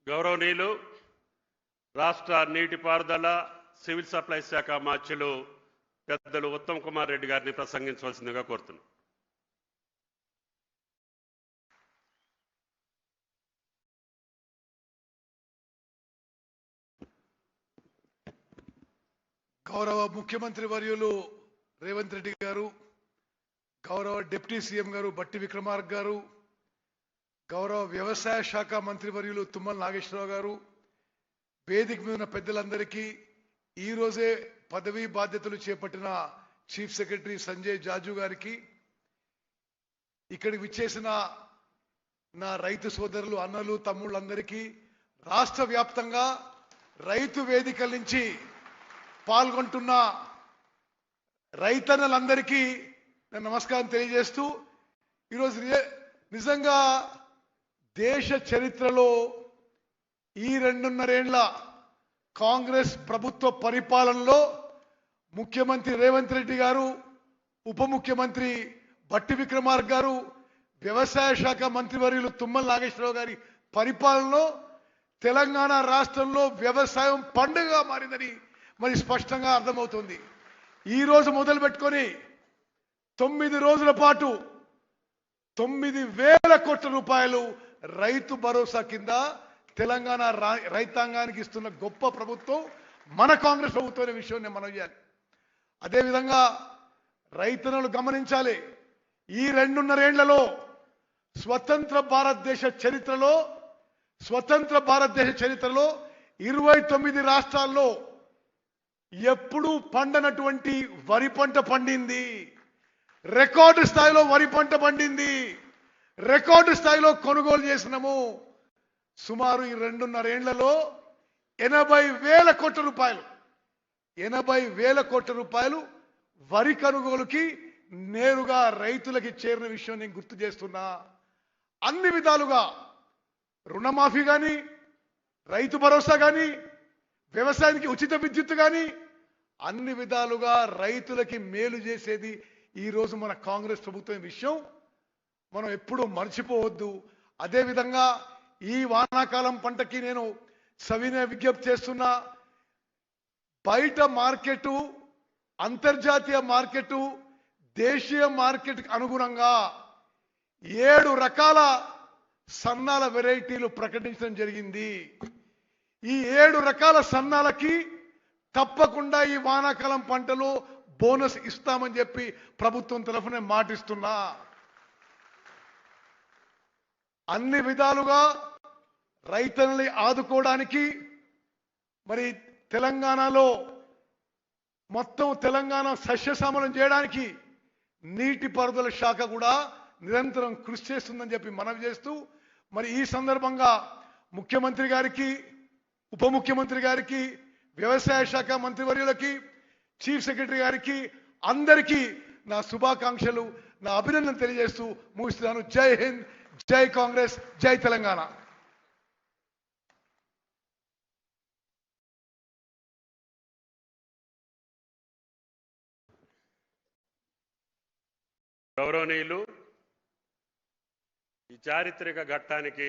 గౌరవనీయులు రాష్ట్ర నీటిపారుదల సివిల్ సప్లైస్ శాఖ మంత్రులు పెద్దలు ఉత్తమ్ కుమార్ రెడ్డి గారిని ప్రసంగించవలసిందిగా కోరుతున్నాను. గౌరవ ముఖ్యమంత్రి వర్యులు రేవంత్ రెడ్డి గారు, గౌరవ డిప్యూటీ సీఎం గారు బట్టి విక్రమార్క గారు, గౌరవ వ్యవసాయ శాఖ మంత్రి వర్యులు తుమ్మల నాగేశ్వరరావు గారు, వేదిక మీద ఉన్న పెద్దలందరికీ ఈ రోజే పదవీ బాధ్యతలు చేపట్టిన చీఫ్ సెక్రటరీ సంజయ్ జాజు గారికి, ఇక్కడికి విచ్చేసిన నా రైతు సోదరులు అన్నలు తమ్ముళ్ళందరికీ, రాష్ట్ర వ్యాప్తంగా రైతు వేదికల నుంచి పాల్గొంటున్న రైతన్నలందరికీ నేను నమస్కారం తెలియజేస్తూ, ఈరోజు నిజంగా దేశ చరిత్రలో ఈ 2.5 ఏళ్ల కాంగ్రెస్ ప్రభుత్వ పరిపాలనలో ముఖ్యమంత్రి రేవంత్ రెడ్డి గారు, ఉప ముఖ్యమంత్రి బట్టి విక్రమార్క గారు, వ్యవసాయ శాఖ మంత్రివర్యులు తుమ్మల నాగేశ్వరరావు గారి పరిపాలనలో తెలంగాణ రాష్ట్రంలో వ్యవసాయం పండుగగా మారిందని మరి స్పష్టంగా అర్థమవుతుంది. ఈ రోజు మొదలు పెట్టుకొని 9 రోజుల పాటు 9,000 కోట్ల రూపాయలు రైతు భరోసా కింద తెలంగాణ రైతాంగానికి ఇస్తున్న గొప్ప ప్రభుత్వం మన కాంగ్రెస్ ప్రభుత్వం అనే విషయం నేను మనవి చేయాలి. అదేవిధంగా రైతులను గమనించాలి. ఈ 2.5 ఏళ్లలో స్వతంత్ర భారతదేశ చరిత్రలో 29 రాష్ట్రాల్లో ఎప్పుడూ పండనటువంటి వరి పంట పండింది. రికార్డు స్థాయిలో వరి పంట పండింది. రికార్డు స్థాయిలో కొనుగోలు చేసినాము. సుమారు ఈ 2.5 ఏళ్లలో 80,000 కోట్ల రూపాయలు 80,000 కోట్ల రూపాయలు వరి కొనుగోలుకి నేరుగా రైతులకి చేరిన విషయం నేను గుర్తు చేస్తున్నా. అన్ని విధాలుగా రుణమాఫీ కానీ, రైతు భరోసా కానీ, వ్యవసాయానికి ఉచిత విద్యుత్ కానీ అన్ని విధాలుగా రైతులకి మేలు చేసేది ఈ రోజు మన కాంగ్రెస్ ప్రభుత్వం విషయం మనం ఎప్పుడూ మర్చిపోవద్దు. అదేవిధంగా ఈ వానాకాలం పంటకి నేను సవినయ విజ్ఞప్తి చేస్తున్నా. బయట మార్కెటు, అంతర్జాతీయ మార్కెటు, దేశీయ మార్కెట్కి అనుగుణంగా 7 రకాల సన్నాల వెరైటీలు ప్రకటించడం జరిగింది. ఈ 7 రకాల సన్నాలకి తప్పకుండా ఈ వానాకాలం పంటలో బోనస్ ఇస్తామని చెప్పి ప్రభుత్వం తరఫున మాటిస్తున్నా. అన్ని విధాలుగా రైతుల్ని ఆదుకోవడానికి మరి తెలంగాణలో మొత్తం తెలంగాణ సస్యశ్యామలం చేయడానికి నీటిపారుదల శాఖ కూడా నిరంతరం కృషి చేస్తుందని చెప్పి మనవి చేస్తూ, మరి ఈ సందర్భంగా ముఖ్యమంత్రి గారికి, ఉప ముఖ్యమంత్రి గారికి, వ్యవసాయ శాఖ మంత్రివర్యులకి, చీఫ్ సెక్రటరీ గారికి అందరికీ నా శుభాకాంక్షలు, నా అభినందన తెలియజేస్తూ ముగిస్తున్నాను. జై హింద్, జై కాంగ్రెస్, జై తెలంగాణ. గౌరవనీయులు, ఈ చారిత్రక ఘట్టానికి